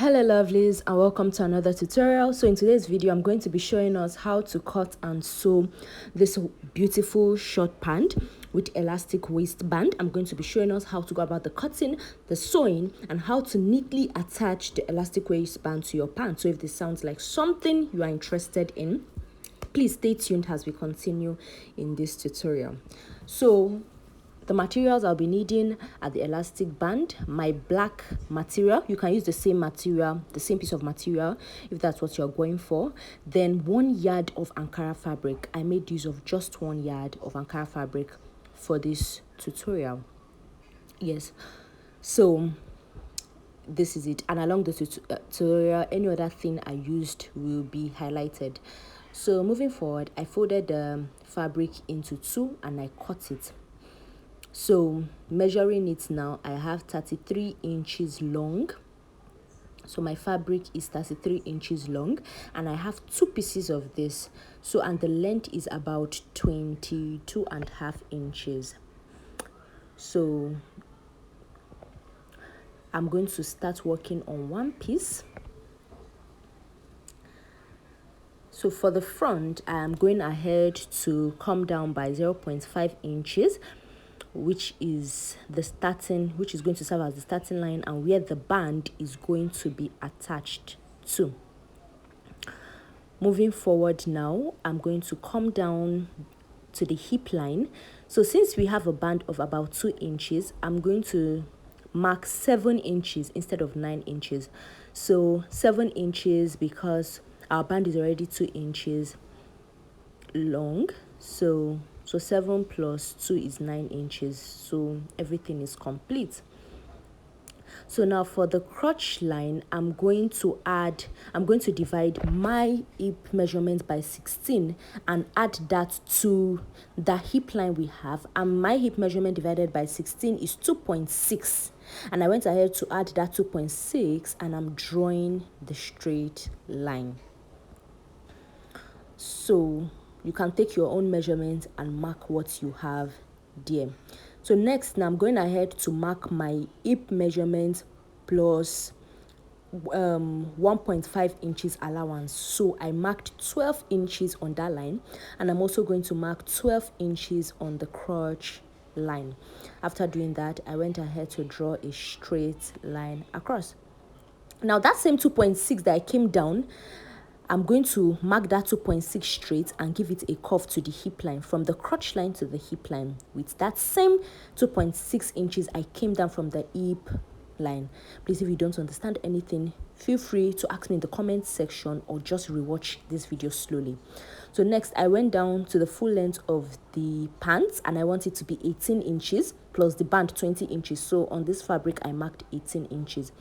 Hello lovelies, and welcome to another tutorial. So in today's video I'm going to be showing us how to cut and sew this beautiful short pant with elastic waistband. I'm going to be showing us how to go about the cutting, the sewing, and how to neatly attach the elastic waistband to your pant. So if this sounds like something you are interested in, please stay tuned as we continue in this tutorial. So the materials I'll be needing are the elastic band, my black material. You can use the same material, the same piece of material if that's what you're going for. Then 1 yard of Ankara fabric. I made use of just 1 yard of Ankara fabric for this tutorial. Yes, so this is it, and along the tutorial any other thing I used will be highlighted. So moving forward, I folded the fabric into 2 and I cut it. So measuring it now, I have 33 inches long. So my fabric is 33 inches long and I have 2 pieces of this. So and the length is about 22.5 inches. So I'm going to start working on one piece. So for the front, I am going ahead to come down by 0.5 inches, which is going to serve as the starting line and where the band is going to be attached to. Moving forward now, I'm going to come down to the hip line. So since we have a band of about 2 inches, I'm going to mark 7 inches instead of 9 inches. So 7 inches because our band is already 2 inches long. So 7 plus 2 is 9 inches. So everything is complete. So now for the crotch line, I'm going to divide my hip measurement by 16 and add that to the hip line we have. And my hip measurement divided by 16 is 2.6. And I went ahead to add that 2.6 and I'm drawing the straight line. So you can take your own measurement and mark what you have there. So next, now I'm going ahead to mark my hip measurement plus 1.5 inches allowance. So I marked 12 inches on that line, and I'm also going to mark 12 inches on the crotch line. After doing that, I went ahead to draw a straight line across. Now that same 2.6 that I came down, I'm going to mark that 2.6 straight and give it a curve to the hip line from the crotch line to the hip line. With that same 2.6 inches, I came down from the hip line. Please, if you don't understand anything, feel free to ask me in the comment section or just rewatch this video slowly. So next, I went down to the full length of the pants and I want it to be 18 inches plus the band 20 inches. So on this fabric, I marked 18 inches.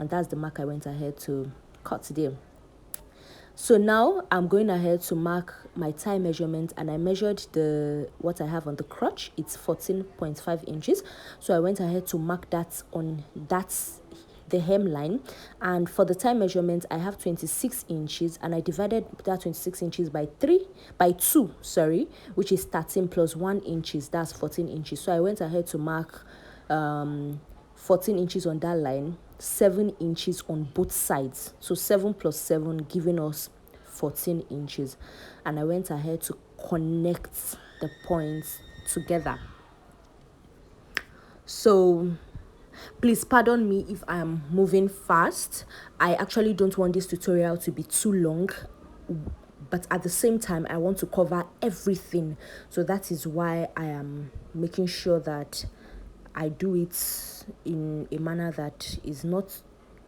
And that's the mark I went ahead to cut there. So now I'm going ahead to mark my tie measurement and I measured what I have on the crotch. It's 14.5 inches. So I went ahead to mark that on the hemline, and for the tie measurement I have 26 inches and I divided that 26 inches by 2, which is 13 plus 1 inches, that's 14 inches. So I went ahead to mark 14 inches on that line, 7 inches on both sides. So 7 plus 7 giving us 14 inches. And I went ahead to connect the points together. So please pardon me if I am moving fast. I actually don't want this tutorial to be too long, but at the same time I want to cover everything. So that is why I am making sure that I do it in a manner that is not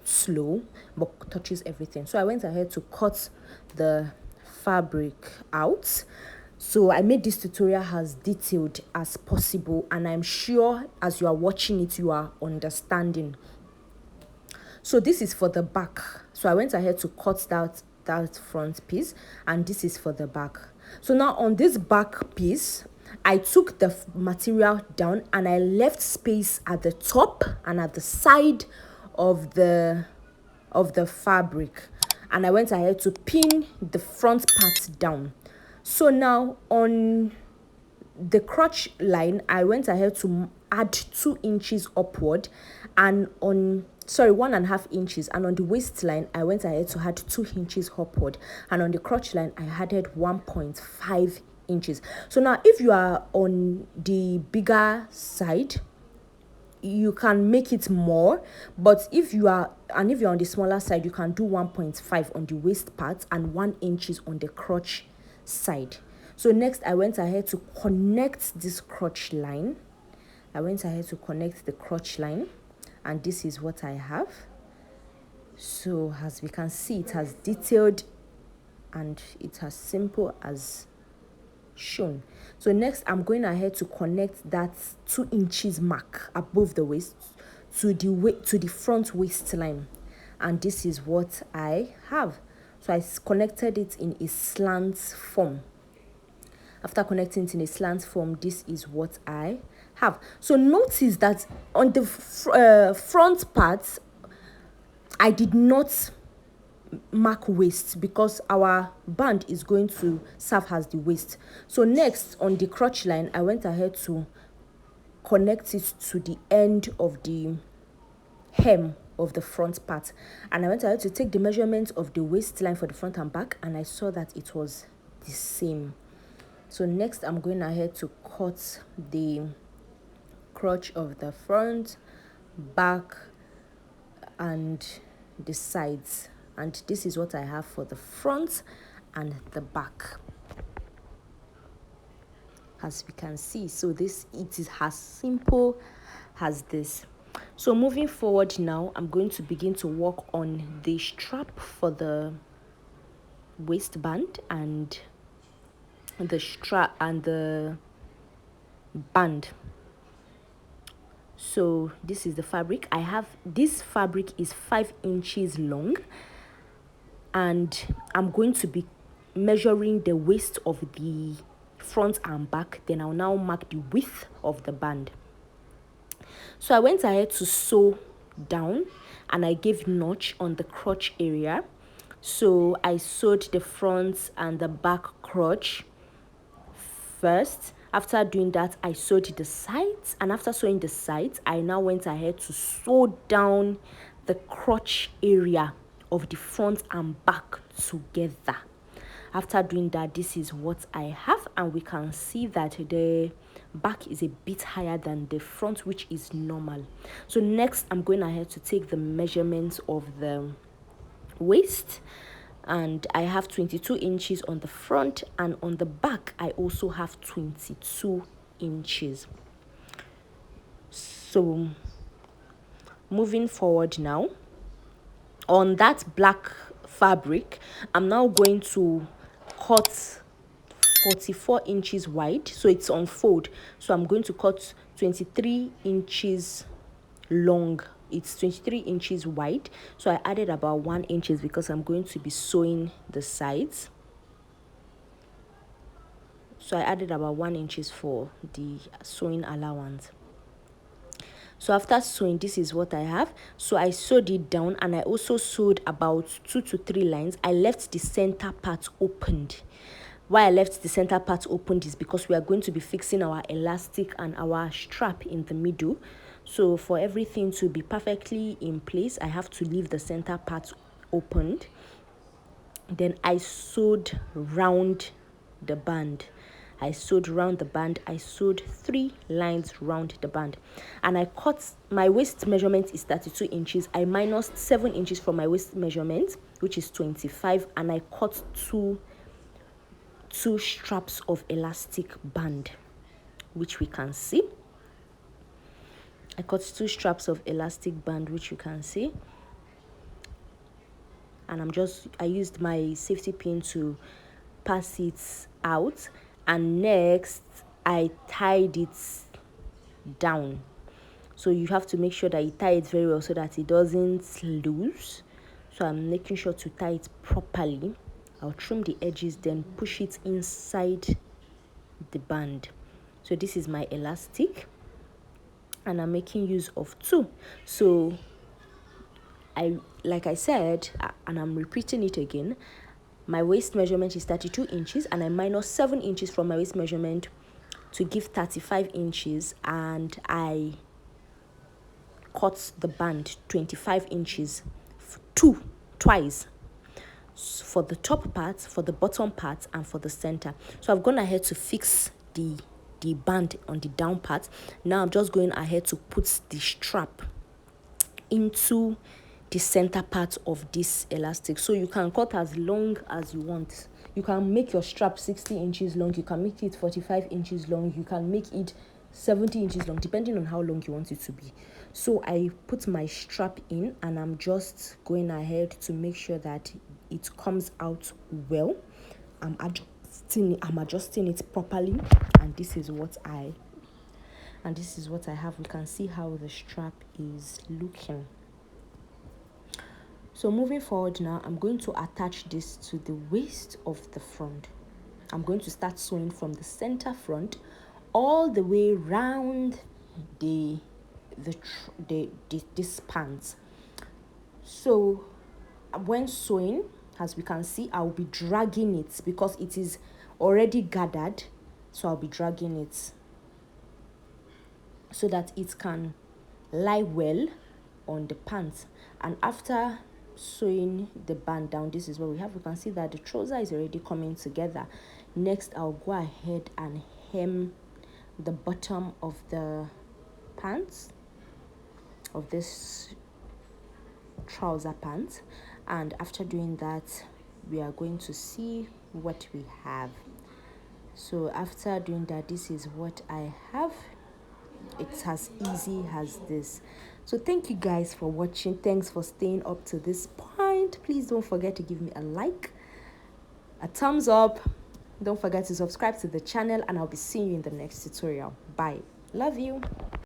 slow but touches everything. So I went ahead to cut the fabric out. So I made this tutorial as detailed as possible, and I'm sure as you are watching it you are understanding. So this is for the back. So I went ahead to cut that front piece, and this is for the back. So now on this back piece, I took the material down and I left space at the top and at the side of the fabric, and I went ahead to pin the front part down. So now on the crotch line, I went ahead to add 2 inches upward, and on 1.5 inches, and on the waistline I went ahead to add 2 inches upward, and on the crotch line I added 1.5 inches. So now if you are on the bigger side, you can make it more, but if you're on the smaller side, you can do 1.5 on the waist part and 1 inches on the crotch side. So next I went ahead to connect this crotch line. And this is what I have. So as we can see, it has detailed and it's as simple as shown. So next I'm going ahead to connect that 2 inches mark above the waist to the front waistline, and this is what I have. So I connected it in a slant form. After connecting it in a slant form, this is what I have. So notice that on the front part I did not mark waist because our band is going to serve as the waist. So next on the crotch line I went ahead to connect it to the end of the hem of the front part, and I went ahead to take the measurement of the waistline for the front and back, and I saw that it was the same. So next I'm going ahead to cut the crotch of the front, back, and the sides, and this is what I have for the front and the back, as we can see. So it is as simple as this. So moving forward now, I'm going to begin to work on the strap for the waistband and the strap and the band. So this is the fabric I have. This fabric is 5 inches long, and I'm going to be measuring the waist of the front and back. Then I'll now mark the width of the band. So I went ahead to sew down, and I gave notch on the crotch area. So I sewed the front and the back crotch first. After doing that, I sewed the sides, and after sewing the sides, I now went ahead to sew down the crotch area of the front and back together. After doing that, this is what I have, and we can see that the back is a bit higher than the front, which is normal. So next I'm going ahead to take the measurements of the waist, and I have 22 inches on the front, and on the back I also have 22 inches. So moving forward now, on that black fabric I'm now going to cut 44 inches wide, so it's on fold. So I'm going to cut 23 inches long. It's 23 inches wide, so I added about 1 inches because I'm going to be sewing the sides. So I added about 1 inches for the sewing allowance. So after sewing, this is what I have. So I sewed it down, and I also sewed about 2 to 3 lines. I left the center part opened. Why I left the center part opened is because we are going to be fixing our elastic and our strap in the middle. So for everything to be perfectly in place, I have to leave the center part opened. Then I sewed round the band. I sewed 3 lines round the band, and I cut. My waist measurement is 32 inches. I minus 7 inches from my waist measurement, which is 25, and I cut two straps of elastic band, which we can see. I cut 2 straps of elastic band, which you can see, and I used my safety pin to pass it out, and next I tied it down. So you have to make sure that you tie it very well so that it doesn't loose. So I'm making sure to tie it properly. I'll trim the edges, then push it inside the band. So this is my elastic, and I'm making use of 2. So like I said, and I'm repeating it again, my waist measurement is 32 inches, and I minus 7 inches from my waist measurement to give 35 inches, and I cut the band 25 inches twice, for the top part, for the bottom part, and for the center. So I've gone ahead to fix the band on the down part. Now I'm just going ahead to put the strap into the center part of this elastic. So you can cut as long as you want. You can make your strap 60 inches long, you can make it 45 inches long, you can make it 70 inches long, depending on how long you want it to be. So I put my strap in, and I'm just going ahead to make sure that it comes out well. I'm adjusting it properly, and this is what I have. We can see how the strap is looking. So moving forward now, I'm going to attach this to the waist of the front. I'm going to start sewing from the center front all the way round this pants. So when sewing, as we can see, I'll be dragging it because it is already gathered. So I'll be dragging it so that it can lie well on the pants. And after sewing the band down, this is what we have. We can see that the trouser is already coming together. Next, I'll go ahead and hem the bottom of the pants, of this trouser pants, and after doing that, we are going to see what we have. So after doing that, this is what I have. It's as easy as this. So thank you guys for watching. Thanks for staying up to this point. Please don't forget to give me a like, a thumbs up. Don't forget to subscribe to the channel, and I'll be seeing you in the next tutorial. Bye. Love you.